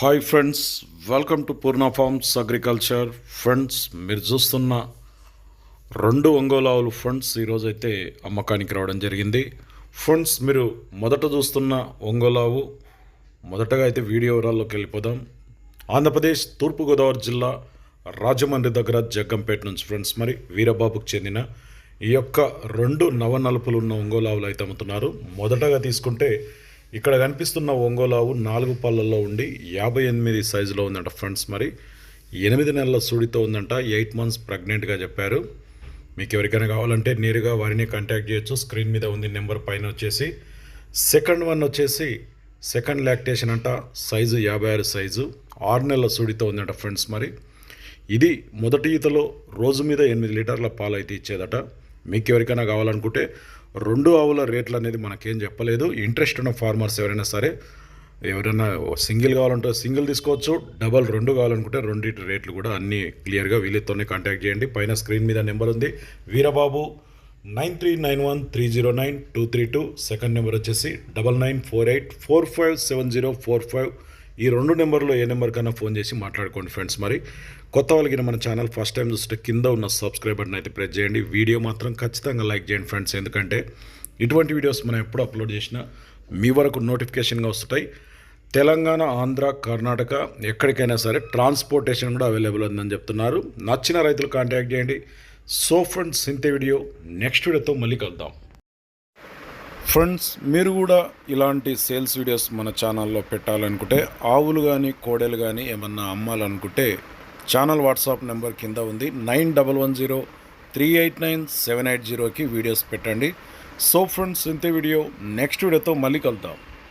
Hi friends, welcome to Purna forms agriculture. Friends, మీరు చూస్తున్న రెండు ఒంగోలు ఆవులు ఫ్రెండ్స్ ఈరోజైతే అమ్మకానికి రావడం జరిగింది. ఫ్రెండ్స్, మీరు మొదట చూస్తున్న ఒంగోలు ఆవు, మొదటగా అయితే వీడియో వివరాల్లోకి వెళ్ళిపోదాం. ఆంధ్రప్రదేశ్ తూర్పుగోదావరి జిల్లా రాజమండ్రి దగ్గర జగ్గంపేట నుంచి ఫ్రెండ్స్ మరి వీరబాబుకు చెందిన ఈ యొక్క రెండు నవనలుపులు ఉన్న ఒంగోలు ఆవులు అయితే అమ్ముతున్నారు. మొదటగా తీసుకుంటే ఇక్కడ కనిపిస్తున్న ఒంగోలు ఆవు 4 పళ్ళల్లో ఉండి 58 సైజులో ఉందంట ఫ్రెండ్స్. మరి 8 నెలల సూడితో ఉందంట. 8 మంత్స్ ప్రెగ్నెంట్గా చెప్పారు. మీకు ఎవరికైనా కావాలంటే నేరుగా వారిని కాంటాక్ట్ చేయొచ్చు. స్క్రీన్ మీద ఉంది నెంబర్ పైన వచ్చేసి. సెకండ్ వన్ వచ్చేసి సెకండ్ లాక్టేషన్ అంట. సైజు 56 సైజు, 6 నెలల సూడితో ఉందంట ఫ్రెండ్స్. మరి ఇది మొదటి ఈతలో రోజు మీద 8 లీటర్ల పాలు అయితే ఇచ్చేదట. మీకు ఎవరికైనా కావాలనుకుంటే రెండు ఆవుల రేట్లు అనేది మనకేం చెప్పలేదు. ఇంట్రెస్ట్ ఉన్న ఫార్మర్స్ ఎవరైనా సరే, ఎవరైనా సింగిల్ కావాలంటే సింగిల్ తీసుకోవచ్చు, డబల్ రెండు కావాలనుకుంటే రెండింటి రేట్లు కూడా అన్నీ క్లియర్గా వీళ్ళతోనే కాంటాక్ట్ చేయండి. పైన స్క్రీన్ మీద నెంబర్ ఉంది. వీరబాబు 9391309232. సెకండ్ నెంబర్ వచ్చేసి 9948457045. ఈ రెండు నెంబర్లో ఏ నెంబర్ కన్నా ఫోన్ చేసి మాట్లాడుకోండి ఫ్రెండ్స్. మరి కొత్త వాళ్ళకి మన ఛానల్ ఫస్ట్ టైం చూస్తే కింద ఉన్న సబ్స్క్రైబ్ బటన్ అయితే ప్రెస్ చేయండి. వీడియో మాత్రం ఖచ్చితంగా లైక్ చేయండి ఫ్రెండ్స్, ఎందుకంటే ఇటువంటి వీడియోస్ మనం ఎప్పుడు అప్లోడ్ చేసినా మీ వరకు నోటిఫికేషన్గా వస్తాయి. తెలంగాణ, ఆంధ్ర, కర్ణాటక ఎక్కడికైనా సరే ట్రాన్స్పోర్టేషన్ కూడా అవైలబుల్ ఉందని చెప్తున్నారు. నచ్చిన రైతులు కాంటాక్ట్ చేయండి. సో ఫ్రెండ్స్, ఇంతే వీడియో. నెక్స్ట్ వీడియోతో మళ్ళీ కలుద్దాం. ఫ్రెండ్స్, మీరు కూడా ఇలాంటి సేల్స్ వీడియోస్ మన ఛానల్లో పెట్టాలనుకుంటే, ఆవులు కానీ కోడెలు కానీ ఏమన్నా అమ్మాలనుకుంటే ఛానల్ వాట్సాప్ నెంబర్ కింద ఉంది. 9110389780కి వీడియోస్ పెట్టండి. సో ఫ్రెండ్స్, ఇంతే వీడియో. నెక్స్ట్ వీడియోతో మళ్ళీ కలుద్దాం.